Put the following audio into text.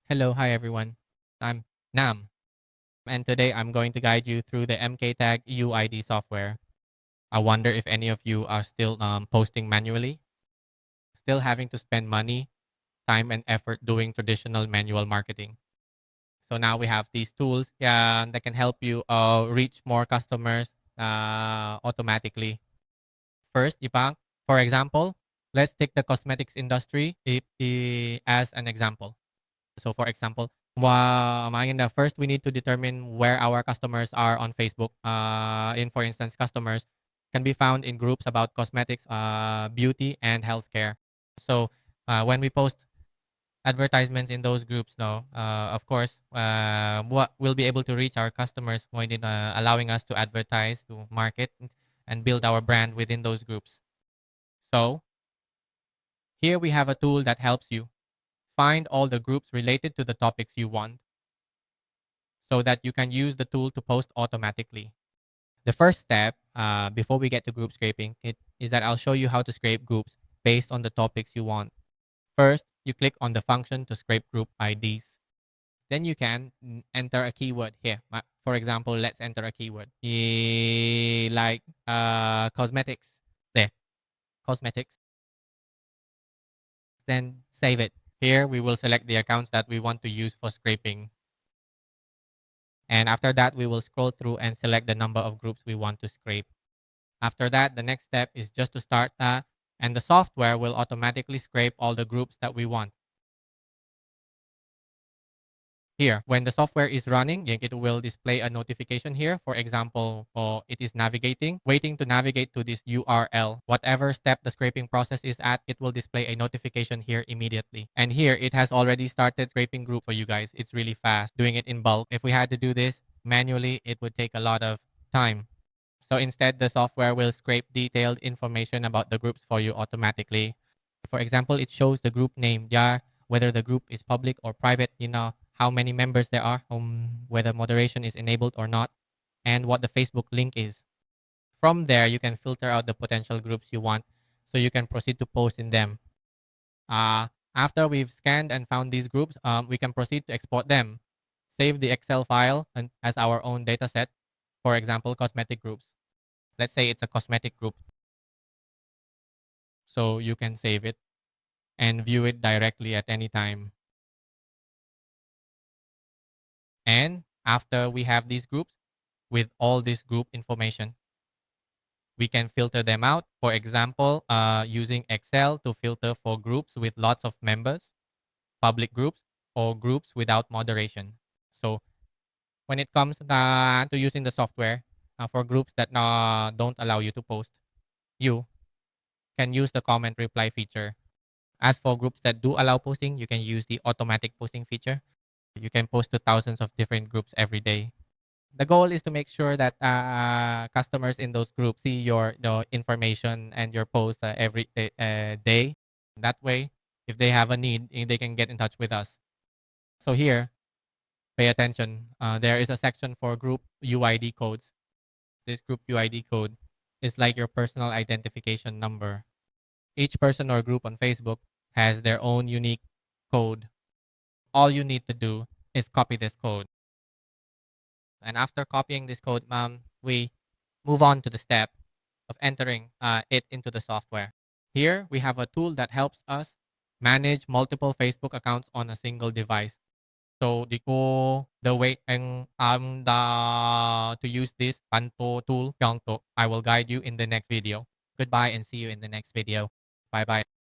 Hello, hi everyone. I'm Nam, and today I'm going to guide you through the MKT UID software. I wonder if any of you are still posting manually, still having to spend money, time, and effort doing traditional manual marketing. So now we have these tools that can help you reach more customers automatically. First, Ipang, for example, let's take the cosmetics industry as an example. So for example, maganda, first we need to determine where our customers are on Facebook. For instance, customers can be found in groups about cosmetics, beauty, and healthcare. So when we post advertisements in those groups, no, of course, what we'll be able to reach our customers when allowing us to advertise, to market, and build our brand within those groups. So here we have a tool that helps you find all the groups related to the topics you want so that you can use the tool to post automatically. The first step before we get to group scraping is that I'll show you how to scrape groups based on the topics you want. First, you click on the function to scrape group IDs. Then you can enter a keyword here. For example, let's enter a keyword like cosmetics. There, cosmetics. Then save it. Here we will select the accounts that we want to use for scraping. And after that, we will scroll through and select the number of groups we want to scrape. After that, the next step is just to start that, and the software will automatically scrape all the groups that we want. Here, when the software is running, it will display a notification here. For example, it is navigating, waiting to navigate to this URL. Whatever step the scraping process is at, it will display a notification here immediately. And here, it has already started scraping group for you guys. It's really fast, doing it in bulk. If we had to do this manually, it would take a lot of time. So instead, the software will scrape detailed information about the groups for you automatically. For example, it shows the group name, whether the group is public or private, how many members there are, whether moderation is enabled or not, and what the Facebook link is. From there, you can filter out the potential groups you want so you can proceed to post in them. After we've scanned and found these groups, we can proceed to export them, save the Excel file as our own data set, for example, cosmetic groups. Let's say it's a cosmetic group. So you can save it and view it directly at any time. And after we have these groups with all this group information, we can filter them out. For example, using Excel to filter for groups with lots of members, public groups, or groups without moderation. So when it comes to using the software for groups that don't allow you to post, you can use the comment reply feature. As for groups that do allow posting, you can use the automatic posting feature. You can post to thousands of different groups every day. The goal is to make sure that customers in those groups see your information and your posts every day. That way, if they have a need, they can get in touch with us. So here, pay attention. There is a section for group UID codes. This group UID code is like your personal identification number. Each person or group on Facebook has their own unique code. All you need to do is copy this code. And after copying this code, we move on to the step of entering it into the software. Here, we have a tool that helps us manage multiple Facebook accounts on a single device. So the way to use this Panto tool, I will guide you in the next video. Goodbye and see you in the next video. Bye bye.